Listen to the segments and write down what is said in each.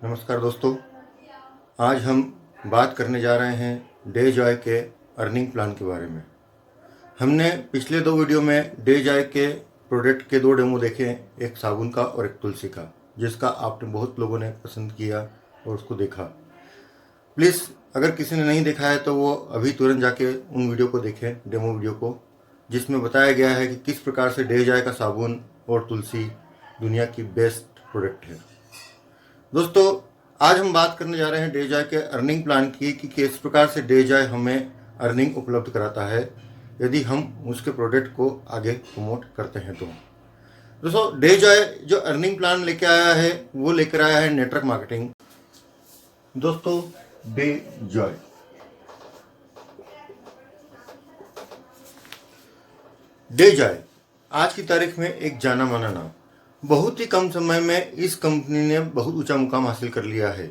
नमस्कार दोस्तों, आज हम बात करने जा रहे हैं डेजॉय के अर्निंग प्लान के बारे में। हमने पिछले 2 वीडियो में डेजॉय के प्रोडक्ट के 2 डेमो देखे, एक साबुन का और एक तुलसी का, जिसका आपने बहुत लोगों ने पसंद किया और उसको देखा। प्लीज़ अगर किसी ने नहीं देखा है तो वो अभी तुरंत जाके उन वीडियो को देखें, डेमो वीडियो को, जिसमें बताया गया है कि किस प्रकार से डेजॉय का साबुन और तुलसी दुनिया की बेस्ट प्रोडक्ट है। दोस्तों, आज हम बात करने जा रहे हैं डेजॉय के अर्निंग प्लान की कि किस प्रकार से डेजॉय हमें अर्निंग उपलब्ध कराता है यदि हम उसके प्रोडक्ट को आगे प्रमोट करते हैं तो। दोस्तों, डेजॉय जो अर्निंग प्लान लेके आया है वो लेकर आया है नेटवर्क मार्केटिंग। दोस्तों, डेजॉय आज की तारीख में एक जाना माना नाम। बहुत ही कम समय में इस कंपनी ने बहुत ऊंचा मुकाम हासिल कर लिया है।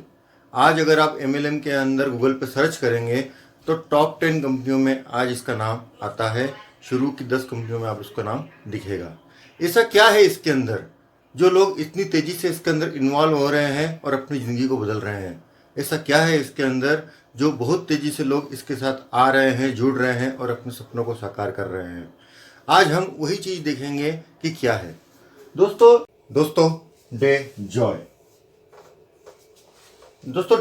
आज अगर आप MLM के अंदर गूगल पे सर्च करेंगे तो टॉप 10 कंपनियों में आज इसका नाम आता है। शुरू की 10 कंपनियों में आप इसका नाम दिखेगा। ऐसा क्या है इसके अंदर जो लोग इतनी तेजी से इसके अंदर इन्वॉल्व हो रहे हैं और अपनी ज़िंदगी को बदल रहे हैं? ऐसा क्या है इसके अंदर जो बहुत तेज़ी से लोग इसके साथ आ रहे हैं, जुड़ रहे हैं और अपने सपनों को साकार कर रहे हैं? आज हम वही चीज़ देखेंगे कि क्या है। दोस्तों,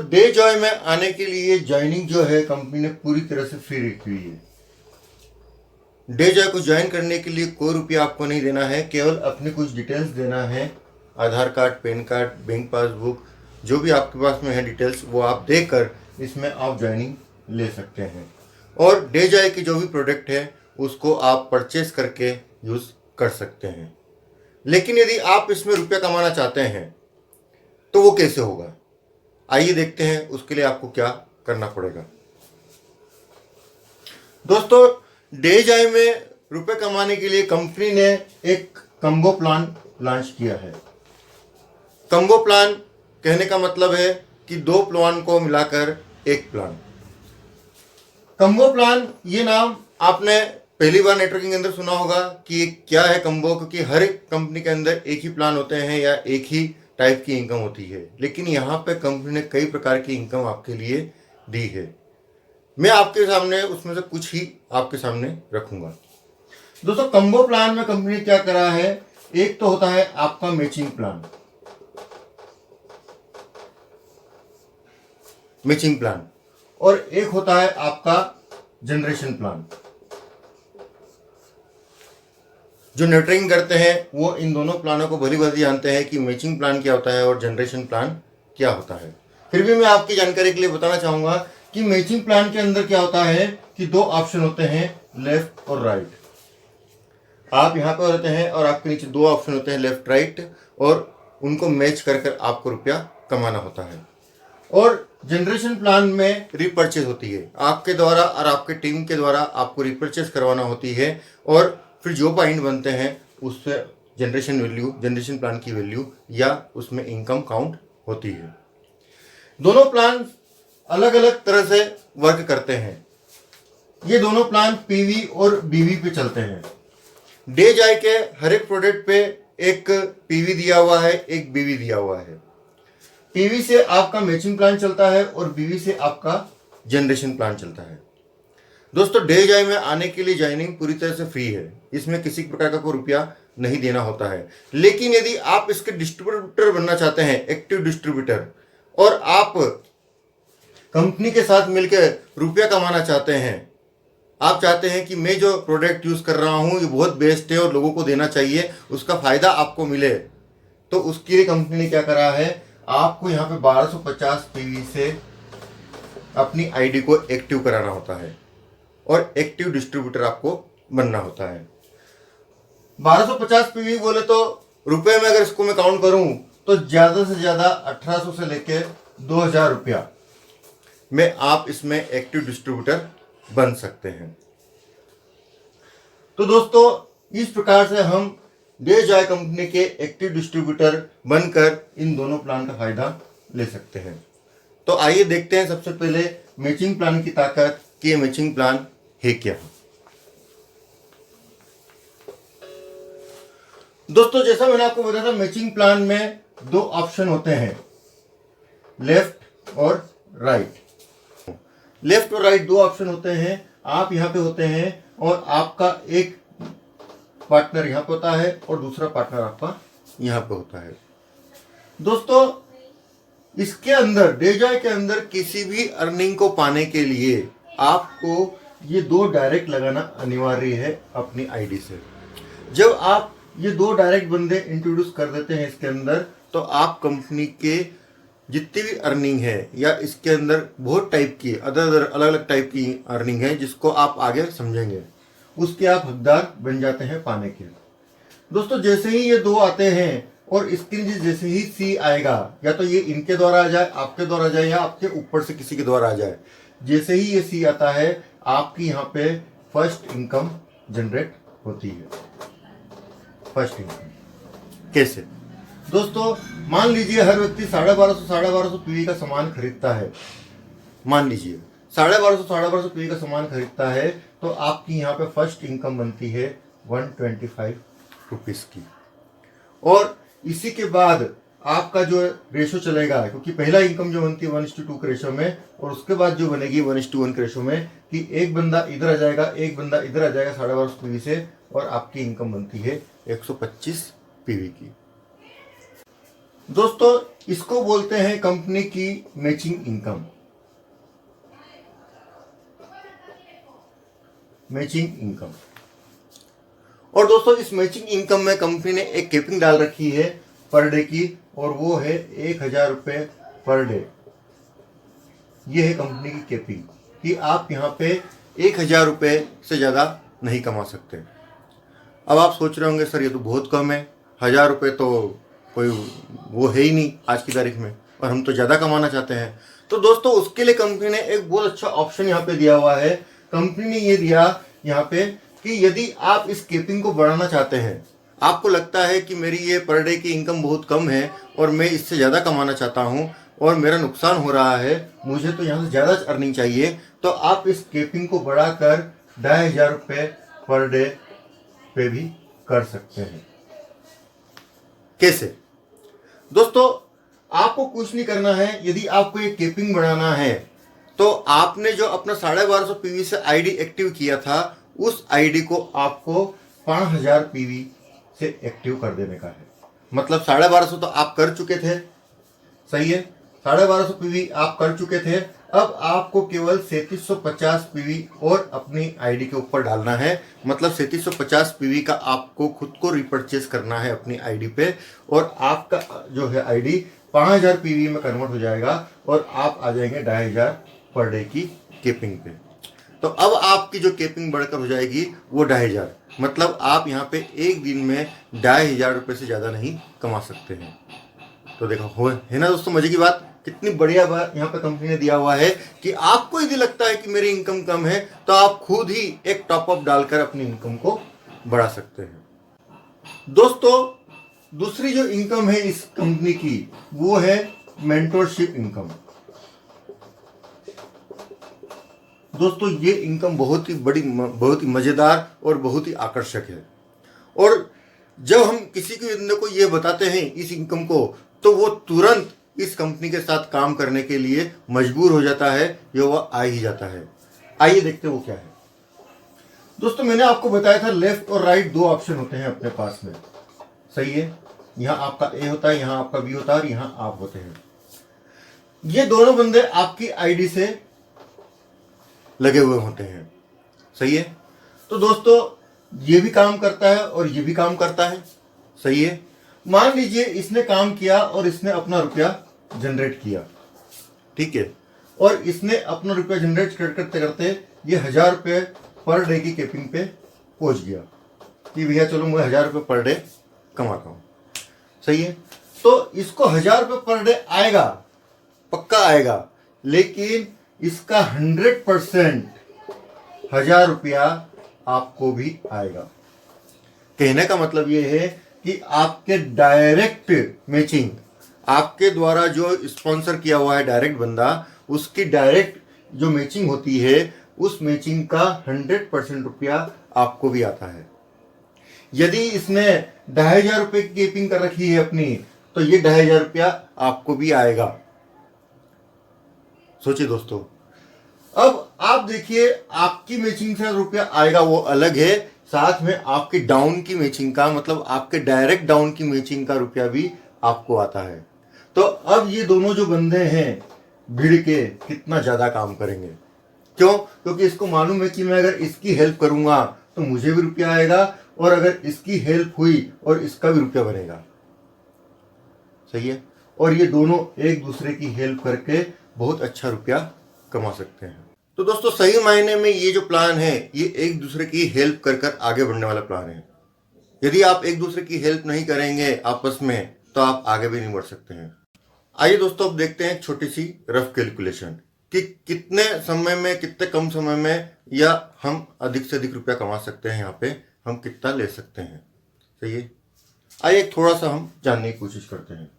डेजॉय में आने के लिए ज्वाइनिंग जो है कंपनी ने पूरी तरह से फ्री रखी हुई है। डेजॉय को ज्वाइन करने के लिए कोई रुपया आपको नहीं देना है, केवल अपनी कुछ डिटेल्स देना है। Aadhaar card, PAN card, bank passbook, जो भी आपके पास में है डिटेल्स, वो आप देकर इसमें आप ज्वाइनिंग ले सकते हैं। और डेजॉय के जो भी प्रोडक्ट है उसको आप परचेस करके यूज़ कर सकते हैं। लेकिन यदि आप इसमें रुपया कमाना चाहते हैं तो वो कैसे होगा, आइए देखते हैं। उसके लिए आपको क्या करना पड़ेगा। दोस्तों, डेजॉय में रुपए कमाने के लिए कंपनी ने एक कम्बो प्लान लॉन्च किया है। कम्बो प्लान कहने का मतलब है कि 2 प्लान को मिलाकर एक प्लान। कम्बो प्लान, ये नाम आपने पहली बार नेटवर्किंग के अंदर सुना होगा कि ये क्या है कम्बो, क्योंकि हर एक कंपनी के अंदर एक ही प्लान होते हैं या एक ही टाइप की इनकम होती है। लेकिन यहाँ पे कंपनी ने कई प्रकार की इनकम आपके लिए दी है। मैं आपके सामने उसमें से कुछ ही आपके सामने रखूंगा। दोस्तों, कम्बो प्लान में कंपनी ने क्या करा है, एक तो होता है आपका मैचिंग प्लान और एक होता है आपका जनरेशन प्लान। जो नेटवर्किंग करते हैं वो इन दोनों प्लानों को भली भांति जानते हैं कि मैचिंग प्लान क्या होता है और जनरेशन प्लान क्या होता है। फिर भी मैं आपकी जानकारी के लिए बताना चाहूँगा कि मैचिंग प्लान के अंदर क्या होता है कि 2 ऑप्शन होते हैं, लेफ्ट और राइट। आप यहाँ पर होते हैं और आपके नीचे 2 ऑप्शन होते हैं, लेफ्ट राइट, और उनको मैच कर कर आपको रुपया कमाना होता है। और जनरेशन प्लान में रिपर्चेज होती है, आपके द्वारा और आपके टीम के द्वारा आपको रिपर्चेज करवाना होती है और फिर जो पॉइंट बनते हैं उससे जनरेशन प्लान की वैल्यू या उसमें इनकम काउंट होती है। दोनों प्लान अलग अलग तरह से वर्क करते हैं। ये दोनों प्लान PV और BV पे चलते हैं। डेजॉय के हर एक प्रोडक्ट पे एक PV दिया हुआ है, एक BV दिया हुआ है। PV से आपका मैचिंग प्लान चलता है और BV से आपका जनरेशन प्लान चलता है। दोस्तों, डेजॉय में आने के लिए ज्वाइनिंग पूरी तरह से फ्री है। इसमें किसी प्रकार का कोई रुपया नहीं देना होता है। लेकिन यदि आप इसके डिस्ट्रीब्यूटर बनना चाहते हैं, एक्टिव डिस्ट्रीब्यूटर, और आप कंपनी के साथ मिलकर रुपया कमाना चाहते हैं, आप चाहते हैं कि मैं जो प्रोडक्ट यूज कर रहा हूं ये बहुत बेस्ट है और लोगों को देना चाहिए, उसका फायदा आपको मिले, तो उसके लिए कंपनी ने क्या करा है, आपको यहाँ पे 1250 PV से अपनी ID को एक्टिव कराना होता है और एक्टिव डिस्ट्रीब्यूटर आपको बनना होता है। 1250 PV बोले तो रुपए में अगर इसको मैं काउंट करूं तो ज्यादा से ज्यादा 1800 से लेकर 2000 रुपया में आप इसमें एक्टिव डिस्ट्रीब्यूटर बन सकते हैं। तो दोस्तों, इस प्रकार से हम डेजॉय कंपनी के एक्टिव डिस्ट्रीब्यूटर बनकर इन दोनों प्लान का फायदा ले सकते हैं। तो आइए देखते हैं सबसे पहले मैचिंग प्लान की ताकत कि ये मैचिंग प्लान है क्या। दोस्तों, जैसा मैंने आपको बताया था, मैचिंग प्लान में 2 ऑप्शन होते हैं, लेफ्ट और राइट। लेफ्ट और राइट दो ऑप्शन होते हैं, आप यहाँ पे होते हैं और आपका एक पार्टनर यहाँ पे होता है और दूसरा पार्टनर आपका यहाँ पे होता है। दोस्तों इसके अंदर डेजॉय के अंदर किसी भी अर्निंग को पाने के लिए आपको ये दो डायरेक्ट लगाना अनिवार्य है अपनी आईडी से। जब आप ये दो डायरेक्ट बंदे इंट्रोड्यूस कर देते हैं इसके अंदर, तो आप कंपनी के जितनी भी अर्निंग है या इसके अंदर बहुत टाइप की अलग अलग टाइप की अर्निंग है जिसको आप आगे समझेंगे, उसके आप हकदार बन जाते हैं पाने के। दोस्तों जैसे ही ये दो आते हैं और इसके नीचे जैसे ही सी आएगा, या तो ये इनके द्वारा आ जाए, आपके द्वारा आ जाए, या आपके ऊपर से किसी के द्वारा आ जाए, जैसे ही ये सी आता है आपकी यहाँ पे फर्स्ट इनकम जनरेट होती है। फर्स्ट इनकम कैसे? दोस्तों मान लीजिए हर व्यक्ति 1250 पीवी का सामान खरीदता है। मान लीजिए 1250 पीवी का सामान खरीदता है, तो आपकी यहाँ पे फर्स्ट इनकम बनती है 125 रुपीज की। और इसी के बाद आपका जो रेशो चलेगा, क्योंकि पहला इनकम जो बनती है 1:2 के रेशो में, और उसके बाद जो बनेगी 1:1 के रेशो में, कि एक बंदा इधर आ जाएगा, एक बंदा इधर आ जाएगा 1250 पीवी से, और आपकी इनकम बनती है 125 पीवी की। दोस्तों इसको बोलते हैं कंपनी की मैचिंग इनकम। Matching income. और दोस्तों इस मैचिंग इनकम में कंपनी ने एक कैपिंग डाल रखी है पर डे की, और वो है 1000 रुपये पर डे। ये है कंपनी की कैपिंग कि आप यहाँ पे 1000 रुपये से ज़्यादा नहीं कमा सकते। अब आप सोच रहे होंगे सर ये तो बहुत कम है, 1000 रुपये तो कोई वो है ही नहीं आज की तारीख में, और हम तो ज़्यादा कमाना चाहते हैं। तो दोस्तों उसके लिए कंपनी ने एक बहुत अच्छा ऑप्शन यहाँ पे दिया हुआ है। कंपनी ने ये दिया यहाँ पे कि यदि आप इस कैपिंग को बढ़ाना चाहते हैं, आपको लगता है कि मेरी ये पर डे की इनकम बहुत कम है और मैं इससे ज़्यादा कमाना चाहता हूँ और मेरा नुकसान हो रहा है, मुझे तो यहाँ से ज़्यादा अर्निंग चाहिए, तो आप इस कैपिंग को बढ़ाकर 2500 रुपये पर डे पे भी कर सकते हैं। कैसे? दोस्तों आपको कुछ नहीं करना है। यदि आपको ये कैपिंग बढ़ाना है तो आपने जो अपना 1250 पीवी से आईडी एक्टिव किया था, उस आईडी को आपको 5000 पीवी से एक्टिव कर देने का है। मतलब 1250 तो आप कर चुके थे, सही है, 1250 पीवी आप कर चुके थे। अब आपको केवल 3750 पीवी और अपनी आईडी के ऊपर डालना है। मतलब 3750 पीवी का आपको खुद को रिपर्चेस करना है अपनी आईडी पे, और आपका जो है आईडी 5000 पीवी में कन्वर्ट हो जाएगा और आप आ जाएंगे 2500 पर डे की कैपिंग पे। तो अब आपकी जो कैपिंग बढ़कर हो जाएगी वो 2500, मतलब आप यहाँ पे एक दिन में 2500 रुपये से ज़्यादा नहीं कमा सकते हैं। तो देखो हो है ना दोस्तों मजे की बात, कितनी बढ़िया बात यहाँ पे कंपनी ने दिया हुआ है कि आपको यदि लगता है कि मेरी इनकम कम है तो आप खुद ही एक टॉपअप डालकर अपनी इनकम को बढ़ा सकते हैं। दोस्तों दूसरी जो इनकम है इस कंपनी की वो है मेंटरशिप इनकम। दोस्तों ये इनकम बहुत ही बड़ी, बहुत ही मजेदार और बहुत ही आकर्षक है। और जब हम किसी के बंदे को ये बताते हैं इस इनकम को, तो वो तुरंत इस कंपनी के साथ काम करने के लिए मजबूर हो जाता है, या वो आ ही जाता है। आइए देखते हैं वो क्या है। दोस्तों मैंने आपको बताया था लेफ्ट और राइट दो ऑप्शन होते हैं अपने पास में, सही है। यहाँ आपका ए होता है, यहाँ आपका बी होता है, और यहाँ आप होते हैं। ये दोनों बंदे आपकी आईडी से लगे हुए होते हैं, सही है। तो दोस्तों ये भी काम करता है और ये भी काम करता है, सही है। मान लीजिए इसने काम किया और इसने अपना रुपया जनरेट किया, ठीक है, और इसने अपना रुपया जनरेट करते करते ये 1000 रुपये पर डे की कैपिंग पे पहुंच गया कि भैया चलो मैं 1000 रुपये पर डे कमाता हूँ, सही है। तो इसको 1000 रुपये पर डे आएगा, पक्का आएगा, लेकिन इसका 100% 1000 रुपया आपको भी आएगा। कहने का मतलब ये है कि आपके डायरेक्ट मैचिंग, आपके द्वारा जो स्पॉन्सर किया हुआ है डायरेक्ट बंदा, उसकी डायरेक्ट जो मैचिंग होती है, उस मैचिंग का 100% रुपया आपको भी आता है। यदि इसने 2500 रुपये की कैपिंग कर रखी है अपनी, तो ये 2500 रुपया आपको भी आएगा, सोचिए दोस्तों, अब आप देखिए आपकी मैचिंग से रुपया आएगा वो अलग है, साथ में आपकी डाउन की मैचिंग का मतलब आपके डायरेक्ट डाउन की मैचिंग का रुपया भी आपको आता है। तो अब ये दोनों जो बंदे हैं भिड़ के कितना ज्यादा काम करेंगे। क्यों? क्योंकि इसको मालूम है कि मैं अगर इसकी हेल्प करूंगा तो मुझे भी रुपया आएगा, और अगर इसकी हेल्प हुई और इसका भी रुपया बनेगा। सही है। और ये दोनों एक दूसरे की हेल्प करके बहुत अच्छा रुपया कमा सकते हैं। तो दोस्तों सही मायने में ये जो प्लान है ये एक दूसरे की हेल्प कर कर आगे बढ़ने वाला प्लान है। यदि आप एक दूसरे की हेल्प नहीं करेंगे आपस में तो आप आगे भी नहीं बढ़ सकते हैं। आइए दोस्तों अब देखते हैं एक छोटी सी रफ कैलकुलेशन कि कितने समय में, कितने कम समय में या हम अधिक से अधिक रुपया कमा सकते हैं, यहाँ पे हम कितना ले सकते हैं। सही है। आइए थोड़ा सा हम जानने की कोशिश करते हैं।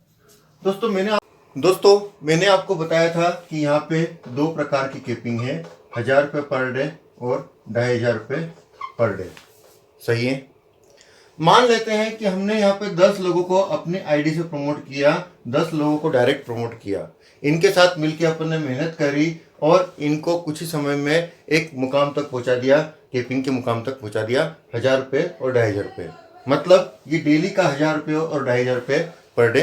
दोस्तों मैंने आपको बताया था कि यहाँ पे दो प्रकार की केपिंग है, 1000 रुपये पर डे और 2500 रुपये पर डे। सही है। मान लेते हैं कि हमने यहाँ पे 10 लोगों को अपने आईडी से प्रमोट किया, 10 लोगों को डायरेक्ट प्रमोट किया, इनके साथ मिलकर अपन ने मेहनत करी और इनको कुछ ही समय में एक मुकाम तक पहुंचा दिया, केपिंग के मुकाम तक पहुंचा दिया 1000 रुपये और 2500 रुपये। मतलब ये डेली का 1000 रुपये और 2500 रुपये पर डे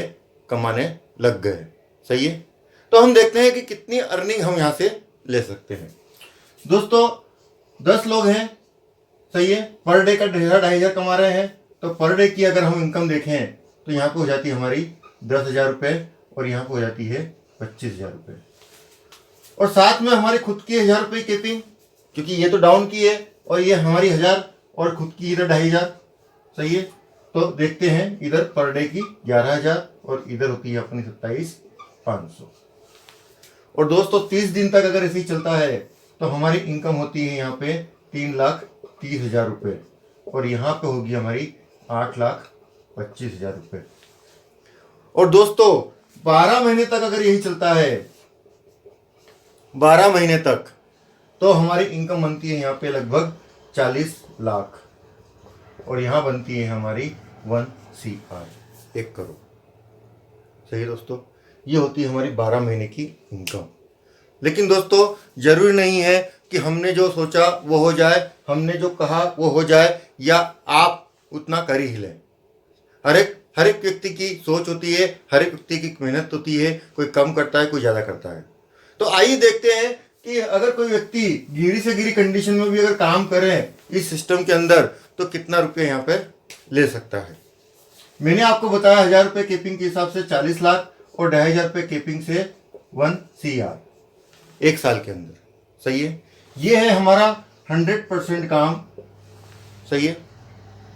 कमाने लग गए। सही है। तो हम देखते हैं कि कितनी अर्निंग हम यहाँ से ले सकते हैं। दोस्तों 10 लोग हैं, सही है, पर डे का 2500 कमा रहे हैं, तो पर डे की अगर हम इनकम देखें तो यहाँ पे हो जाती है हमारी 10,000 रुपये और यहाँ पे हो जाती है 25,000 रुपये, और साथ में हमारी खुद की 1000 रुपये केपिंग, क्योंकि ये तो डाउन की है और ये हमारी 1000 और खुद की इधर 2500। सही है। तो देखते हैं इधर पर डे की 11,000 और इधर होती है अपनी 27,500। और दोस्तों 30 दिन तक अगर ऐसे ही चलता है तो हमारी इनकम होती है यहाँ पे 3,30,000 रुपये और यहाँ पे होगी हमारी 8,25,000 रुपये। और दोस्तों 12 महीने तक अगर यही चलता है, 12 महीने तक, तो हमारी इनकम बनती है यहाँ पे लगभग 40 लाख और यहाँ बनती है हमारी 1 CR, 1 करोड़। सही है दोस्तों, ये होती है हमारी 12 महीने की इनकम। लेकिन दोस्तों जरूरी नहीं है कि हमने जो सोचा वो हो जाए, हमने जो कहा वो हो जाए, या आप उतना कर ही लें। हर एक व्यक्ति की सोच होती है, हर एक व्यक्ति की मेहनत होती है, कोई कम करता है, कोई ज़्यादा करता है। तो आइए देखते हैं कि अगर कोई व्यक्ति गिरी से गिरी कंडीशन में भी अगर काम करे इस सिस्टम के अंदर तो कितना रुपये यहाँ पर ले सकता है। मैंने आपको बताया 1000 रुपये केपिंग के हिसाब से 40 लाख और 2500 रुपये केपिंग से 1 CR 1 साल के अंदर। सही है। ये है हमारा 100% काम। सही है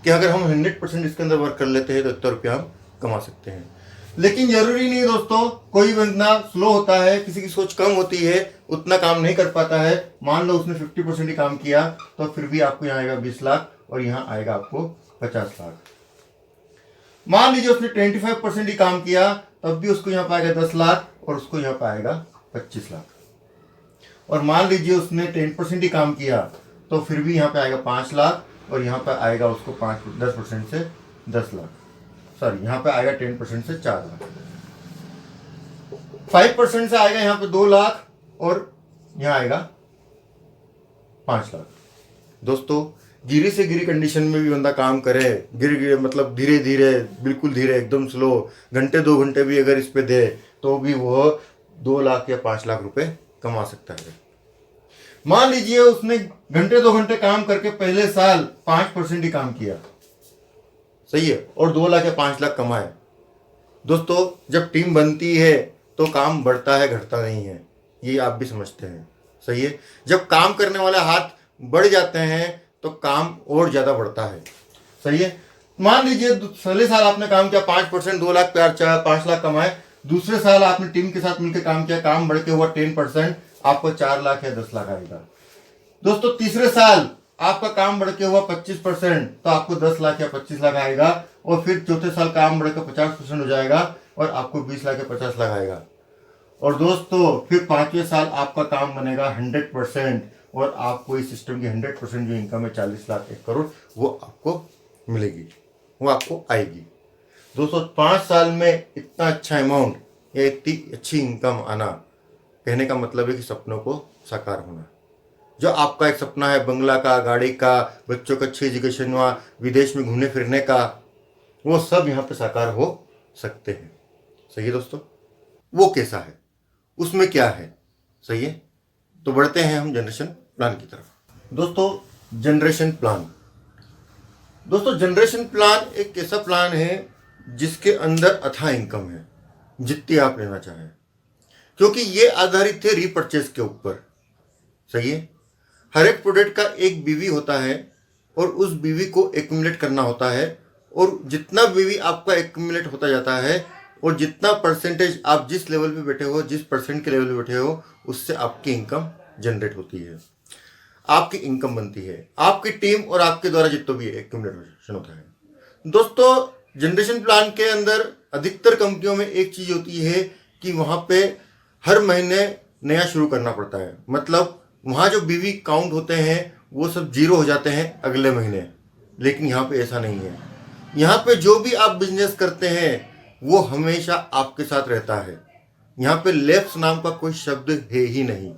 कि अगर हम 100% इसके अंदर वर्क कर लेते हैं तो इतना रुपया हम कमा सकते हैं। लेकिन जरूरी नहीं दोस्तों, कोई बंदा स्लो होता है, किसी की सोच कम होती है, उतना काम नहीं कर पाता है। मान लो उसने 50% ही काम किया तो फिर भी आपको यहाँ आएगा 20 लाख और यहाँ आएगा आपको 50 लाख। मान लीजिए उसने 25% ही काम किया तब भी उसको यहाँ पाएगा 10 लाख और उसको यहाँ पाएगा 25 लाख। और मान लीजिए उसने 10% ही काम किया तो फिर भी यहाँ पे आएगा 5 लाख और यहाँ पे आएगा उसको 10% से 10 लाख, सॉरी यहाँ पे आएगा 10% से 4 लाख, 5% से आएगा यहाँ पे 2 लाख और यहाँ आएगा 5 लाख। दोस्तों गिरी से गिरी कंडीशन में भी बंदा काम करे, गिरे मतलब धीरे धीरे, बिल्कुल धीरे, एकदम स्लो, घंटे 2 घंटे भी अगर इस पे दे तो भी वो 2 लाख या 5 लाख रुपए कमा सकता है। मान लीजिए उसने घंटे 2 घंटे काम करके पहले साल 5% ही काम किया, सही है, और 2 लाख या 5 लाख कमाए। दोस्तों जब टीम बनती है तो काम बढ़ता है, घटता नहीं है, ये आप भी समझते हैं। सही है। जब काम करने वाले हाथ बढ़ जाते हैं तो काम और ज्यादा बढ़ता है। सही है। मान लीजिए पहले साल आपने काम किया 5%, 2 लाख 5 लाख कमाए, दूसरे साल आपने टीम के साथ मिलकर काम किया, काम बढ़ के हुआ 10%, आपको 4 लाख या 10 लाख आएगा। दोस्तों तीसरे साल आपका काम बढ़ के हुआ 25% तो आपको 10 लाख या 25 लाख आएगा, और फिर चौथे साल काम बढ़ के 50% हो जाएगा और आपको 20 लाख या 50 लाख आएगा। और दोस्तों फिर 5वें साल आपका काम बनेगा 100% और आपको इस सिस्टम की 100% जो इनकम है 40 लाख 1 करोड़ वो आपको मिलेगी, वो आपको आएगी। दोस्तों 5 साल में इतना अच्छा अमाउंट या इतनी अच्छी इनकम आना कहने का मतलब है कि सपनों को साकार होना। जो आपका एक सपना है बंगला का, गाड़ी का, बच्चों का अच्छी एजुकेशन हुआ, विदेश में घूमने फिरने का, वो सब यहाँ पे साकार हो सकते हैं। सही है दोस्तों? वो कैसा है, उसमें क्या है? सही है, तो बढ़ते हैं हम जनरेशन प्लान की तरफ। दोस्तों जनरेशन प्लान, दोस्तों जनरेशन प्लान एक ऐसा प्लान है जिसके अंदर अथाह इनकम है, जितनी आप लेना चाहें, क्योंकि ये आधारित है रीपर्चेज के ऊपर। सही है, हर एक प्रोडक्ट का एक बीवी होता है और उस बीवी को एक्यूमुलेट करना होता है, और जितना बीवी आपका एक्यूमुलेट होता जाता है और जितना परसेंटेज आप जिस लेवल पे बैठे हो, जिस परसेंट के लेवल पे बैठे हो, उससे आपकी इनकम जनरेट होती है, आपकी इनकम बनती है, आपकी टीम और आपके द्वारा जितना भी एक्यूमुलेशन होता है। दोस्तों जनरेशन प्लान के अंदर अधिकतर कंपनियों में एक चीज होती है कि वहां पे हर महीने नया शुरू करना पड़ता है। मतलब वहाँ जो बीवी काउंट होते हैं वो सब जीरो हो जाते हैं अगले महीने, लेकिन यहाँ पे ऐसा नहीं है। यहाँ पे जो भी आप बिजनेस करते हैं वो हमेशा आपके साथ रहता है। यहाँ पे लैप्स नाम का कोई शब्द है ही नहीं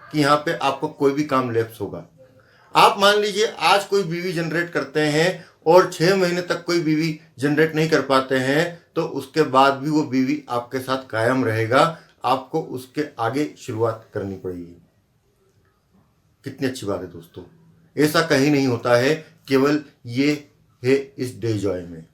कि यहाँ पे आपको कोई भी काम लैप्स होगा। आप मान लीजिए आज कोई बीवी जनरेट करते हैं और 6 महीने तक कोई बीवी जनरेट नहीं कर पाते हैं, तो उसके बाद भी वो बीवी आपके साथ कायम रहेगा, आपको उसके आगे शुरुआत करनी पड़ेगी। कितनी अच्छी बात है दोस्तों, ऐसा कहीं नहीं होता है, केवल ये है इस डे जॉय में।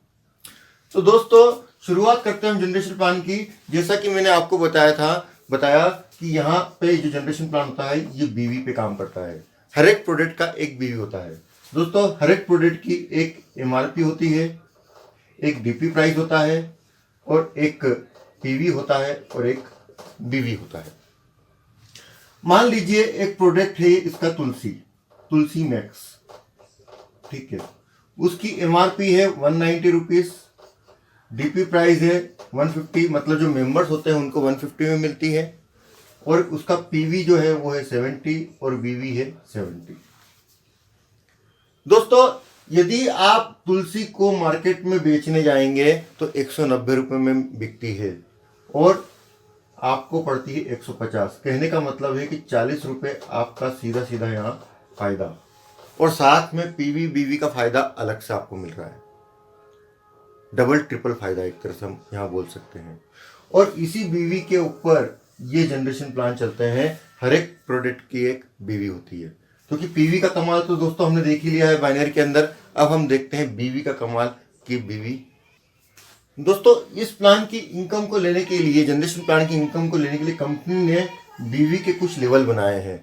तो दोस्तों शुरुआत करते हैं हम जनरेशन प्लान की। जैसा कि मैंने आपको बताया कि यहाँ पे जो जनरेशन प्लान होता है ये बीवी पे काम करता है। हर एक प्रोडक्ट का एक बीवी होता है दोस्तों। हर एक प्रोडक्ट की एक एमआरपी होती है, एक डीपी प्राइस होता है, और एक पीवी होता है, और एक बीवी होता है। मान लीजिए एक प्रोडक्ट है इसका तुलसी मैक्स, ठीक है, उसकी एमआरपी है 190 रुपीज, डीपी प्राइस है 150, मतलब जो मेंबर्स होते हैं उनको 150 में मिलती है, और उसका पीवी जो है वो है 70 और बीवी है 70। दोस्तों यदि आप तुलसी को मार्केट में बेचने जाएंगे तो 190 रुपये में बिकती है और आपको पड़ती है 150। कहने का मतलब है कि 40 रुपये आपका सीधा सीधा यहाँ फायदा, और साथ में पीवी बीवी का फायदा अलग से आपको मिल रहा है। डबल ट्रिपल फायदा एक तरह से हम यहाँ बोल सकते हैं। और इसी बीवी के ऊपर ये जनरेशन प्लान चलते हैं। हर एक प्रोडक्ट की एक बीवी होती है, क्योंकि पीवी का कमाल तो दोस्तों हमने देख ही लिया है बाइनरी के अंदर। अब हम देखते हैं बीवी का कमाल की बीवी। दोस्तों इस प्लान की इनकम को लेने के लिए, जनरेशन प्लान की इनकम को लेने के लिए कंपनी ने बीवी के कुछ लेवल बनाए हैं,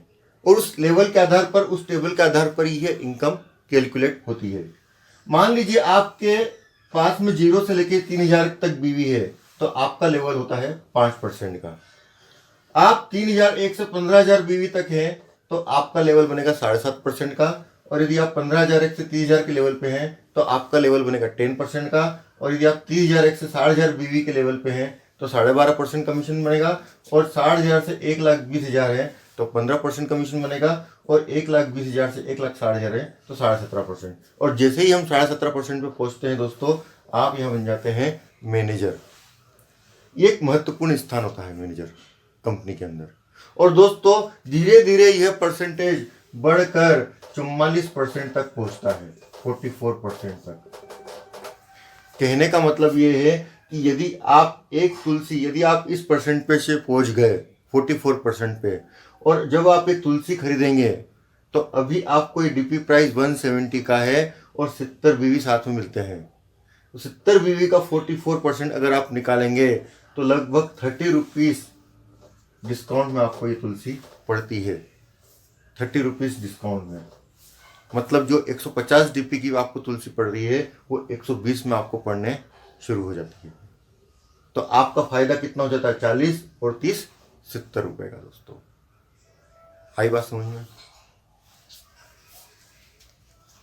और उस लेवल के आधार पर, उस टेबल के आधार पर ही इनकम कैलकुलेट होती है। मान लीजिए आपके पास में 0 से लेकर 3000 तक बीवी है, तो आपका लेवल होता है 5% का। आप 3001 से 15000 बीवी तक है तो आपका लेवल बनेगा 7.5% का, और यदि आप 15001 से 30000 के लेवल पे हैं तो आपका लेवल बनेगा 10% का, और यदि आप 30001 से 60000 बीवी के लेवल पे हैं तो 12.5% कमीशन बनेगा, और 60000 से 1,20,000 है तो 15% कमीशन बनेगा, और 1,20,000 से 1,60,000 है तो 17.5%। और जैसे ही हम 17.5% पे पहुंचते हैं दोस्तों, आप यहाँ बन जाते हैं मैनेजर। ये एक महत्वपूर्ण स्थान होता है मैनेजर कंपनी के अंदर। और दोस्तों धीरे धीरे यह परसेंटेज बढ़कर 44% तक पहुंचता है, 44% तक। कहने का मतलब ये है कि यदि आप यदि आप इस परसेंट पे से पहुंच गए 44% पे, और जब आप एक तुलसी खरीदेंगे तो अभी आपको ये डीपी प्राइस 170 का है और 70 बीवी साथ में मिलते हैं। तो 70 बीवी का 44% अगर आप निकालेंगे तो लगभग 30 रुपीज डिस्काउंट में आपको ये तुलसी पड़ती है। 30 रुपीज डिस्काउंट में, मतलब जो 150 डीपी की आपको तुलसी पड़ रही है वो 120 में आपको पड़ने शुरू हो जाती है। तो आपका फायदा कितना हो जाता है? 40 और 30 70 रुपए का। दोस्तों आई बात समझ में?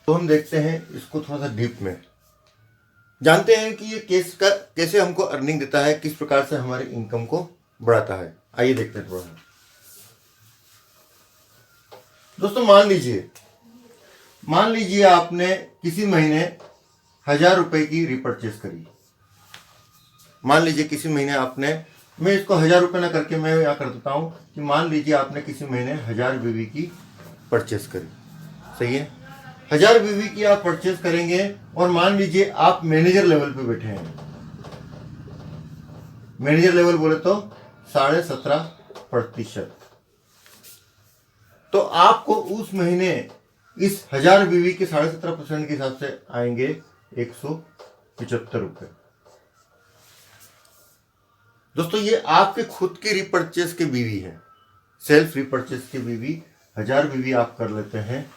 तो हम देखते हैं इसको थोड़ा सा डीप में, जानते हैं कि ये कैसे हमको अर्निंग देता है, किस प्रकार से हमारी इनकम को बढ़ाता है। आइए देखते हैं थोड़ा। दोस्तों मान लीजिए आपने किसी महीने 1000 रुपए की रिपर्चेस करी। मान लीजिए किसी महीने आपने मैं इसको 1000 रुपये ना करके मैं यहाँ कर देता हूँ कि मान लीजिए आपने किसी महीने 1000 बीवी की परचेस करी, सही है। 1000 बीवी की आप परचेस करेंगे और मान लीजिए आप मैनेजर लेवल पे बैठे हैं। मैनेजर लेवल बोले तो 17.5%। तो आपको उस महीने इस 1000 बीवी के 17.5% के हिसाब से आएंगे 175 रुपये। दोस्तों ये आपके खुद के रिपर्चेस के बीवी है, सेल्फ रिपर्चेस के बीवी 1000 बीवी आप कर लेते हैं।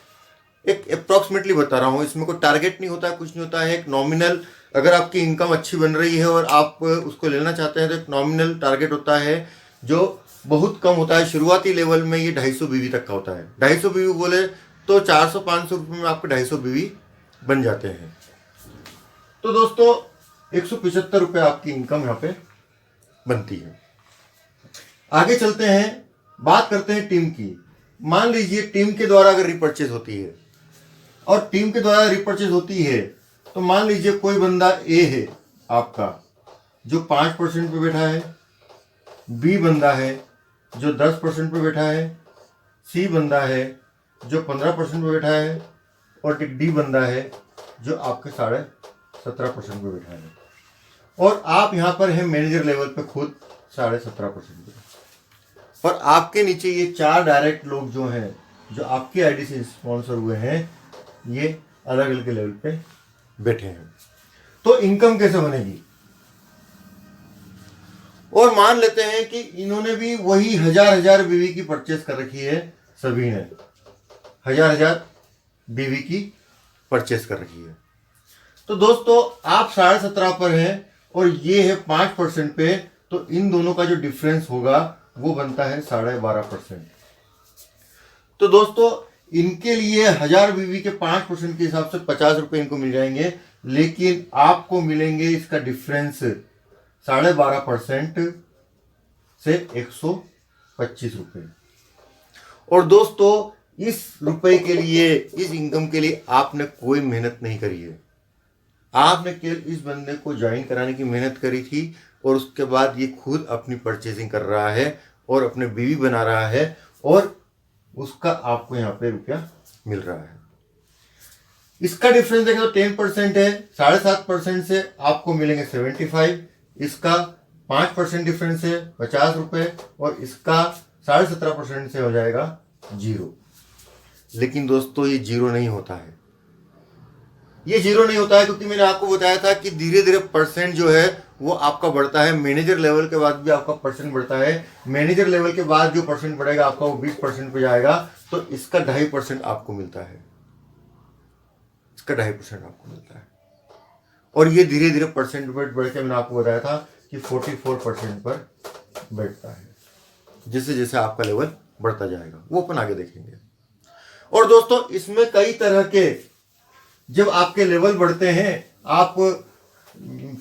एक अप्रोक्सीमेटली बता रहा हूं, इसमें कोई टारगेट नहीं होता है, कुछ नहीं होता है। एक नॉमिनल, अगर आपकी इनकम अच्छी बन रही है और आप उसको लेना चाहते हैं तो एक नॉमिनल टारगेट होता है जो बहुत कम होता है। शुरुआती लेवल में ये 250 बीवी तक का होता है। 250 बीवी बोले तो 400-500 रुपये में आपके 250 बीवी बन जाते हैं। तो दोस्तों 175 रुपये आपकी इनकम यहाँ पे बनती है। आगे चलते हैं, बात करते हैं टीम की। मान लीजिए टीम के द्वारा अगर रिपर्चेज होती है और टीम के द्वारा रिपर्चेज होती है तो मान लीजिए कोई बंदा ए है आपका जो 5% पे बैठा है, बी बंदा है जो 10% पे बैठा है, सी बंदा है जो 15% पे बैठा है और डी बंदा है जो आपके 17.5% पे बैठा है। और आप यहाँ पर है मैनेजर लेवल पे खुद 17.5% पे। और आपके नीचे ये 4 डायरेक्ट लोग जो हैं, जो आपकी आईडी से स्पॉन्सर हुए हैं, ये अलग अलग लेवल पे बैठे हैं। तो इनकम कैसे बनेगी? और मान लेते हैं कि इन्होंने भी वही 1000 बीवी की परचेस कर रखी है, सभी ने 1000 बीवी की परचेस कर रखी है। तो दोस्तों आप 17.5 पर हैं और ये है 5% पे, तो इन दोनों का जो डिफरेंस होगा वो बनता है 12.5%। तो दोस्तों इनके लिए 1000 बीवी के 5% के हिसाब से 50 रुपए इनको मिल जाएंगे, लेकिन आपको मिलेंगे इसका डिफरेंस 12.5% से 125 रुपए। और दोस्तों इस रुपए के लिए, इस इनकम के लिए आपने कोई मेहनत नहीं करी है। आपने केवल इस बंदे को ज्वाइन कराने की मेहनत करी थी और उसके बाद ये खुद अपनी परचेजिंग कर रहा है और अपने बीवी बना रहा है और उसका आपको यहाँ पे रुपया मिल रहा है। इसका डिफरेंस देखें तो 10% है, 7.5% से आपको मिलेंगे 75, इसका 5% डिफरेंस है 50 रुपए और इसका 17.5% से हो जाएगा 0। लेकिन दोस्तों ये 0 नहीं होता है। ये 0 नहीं होता है क्योंकि मैंने आपको बताया था कि धीरे धीरे परसेंट जो है वो आपका बढ़ता है। मैनेजर लेवल के बाद भी आपका परसेंट बढ़ता है। मैनेजर लेवल के बाद जो परसेंट बढ़ेगा आपका वो 20% पे जाएगा, तो इसका 2.5% आपको मिलता है। इसका 2.5% आपको मिलता है और ये धीरे धीरे परसेंट बढ़ के मैंने आपको बताया था कि 44% पर बैठता है। जैसे जैसे आपका लेवल बढ़ता जाएगा वो अपन आगे देखेंगे। और दोस्तों इसमें कई तरह के, जब आपके लेवल बढ़ते हैं, आप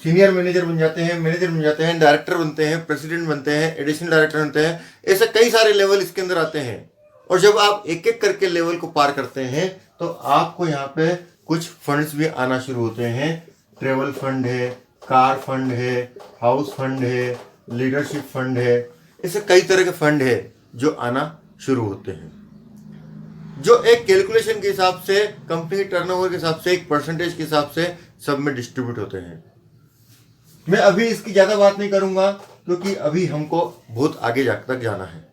सीनियर मैनेजर बन जाते हैं, मैनेजर बन जाते हैं, डायरेक्टर बनते हैं, प्रेसिडेंट बनते हैं, एडिशनल डायरेक्टर बनते हैं, ऐसे कई सारे लेवल इसके अंदर आते हैं। और जब आप एक एक करके लेवल को पार करते हैं तो आपको यहाँ पे कुछ फंड्स भी आना शुरू होते हैं। ट्रेवल फंड है, कार फंड है, हाउस फंड है, लीडरशिप फंड है, ऐसे कई तरह के फंड है जो आना शुरू होते हैं, जो एक कैलकुलेशन के हिसाब से, कंपनी के टर्नओवर के हिसाब से, एक परसेंटेज के हिसाब से सब में डिस्ट्रीब्यूट होते हैं। मैं अभी इसकी ज़्यादा बात नहीं करूंगा क्योंकि अभी हमको बहुत आगे तक जाना है,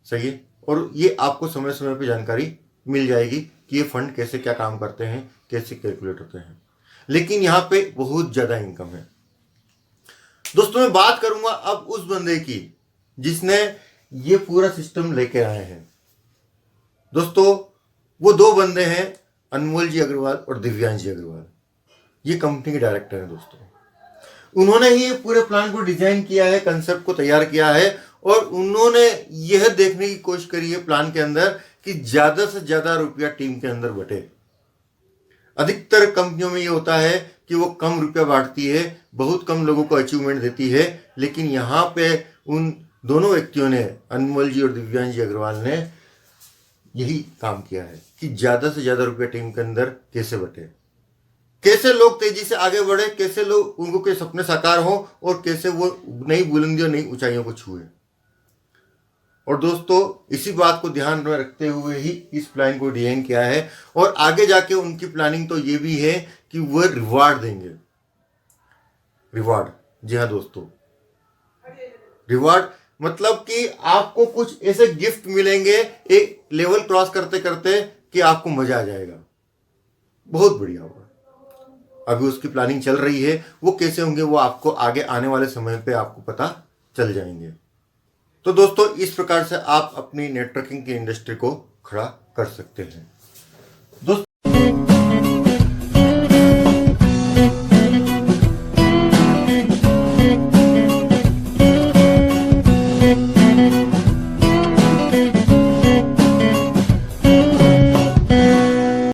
सही है। और ये आपको समय समय पे जानकारी मिल जाएगी कि ये फंड कैसे क्या काम करते हैं, कैसे कैलकुलेट होते हैं। लेकिन यहाँ पे बहुत ज़्यादा इनकम है। दोस्तों मैं बात करूंगा अब उस बंदे की जिसने ये पूरा सिस्टम लेके आए हैं। दोस्तों वो 2 बंदे हैं, अनमोल जी अग्रवाल और दिव्यांश जी अग्रवाल। ये कंपनी के डायरेक्टर हैं दोस्तों। उन्होंने ही पूरे प्लान को डिजाइन किया है, कंसेप्ट को तैयार किया है और उन्होंने यह देखने की कोशिश करी है प्लान के अंदर कि ज्यादा से ज्यादा रुपया टीम के अंदर बटे। अधिकतर कंपनियों में ये होता है कि वो कम रुपया बांटती है, बहुत कम लोगों को अचीवमेंट देती है, लेकिन यहाँ पे उन दोनों व्यक्तियों ने, अनमोल जी और दिव्यांश जी अग्रवाल ने, यही काम किया है कि ज्यादा से ज्यादा रुपया टीम के अंदर कैसे बटे। कैसे लोग तेजी से आगे बढ़े, कैसे लोग उनको के सपने साकार हो और कैसे वो नई बुलंदियों नई ऊंचाइयों को छुए। और दोस्तों इसी बात को ध्यान में रखते हुए ही इस प्लान को डिजाइन किया है। और आगे जाके उनकी प्लानिंग तो ये भी है कि वो रिवार्ड देंगे। रिवार्ड, जी हाँ दोस्तों, रिवार्ड मतलब कि आपको कुछ ऐसे गिफ्ट मिलेंगे एक लेवल क्रॉस करते करते कि आपको मजा आ जाएगा। बहुत बढ़िया होगा। अभी उसकी प्लानिंग चल रही है, वो कैसे होंगे वो आपको आगे आने वाले समय पे आपको पता चल जाएंगे। तो दोस्तों इस प्रकार से आप अपनी नेटवर्किंग की इंडस्ट्री को खड़ा कर सकते हैं। दोस्तों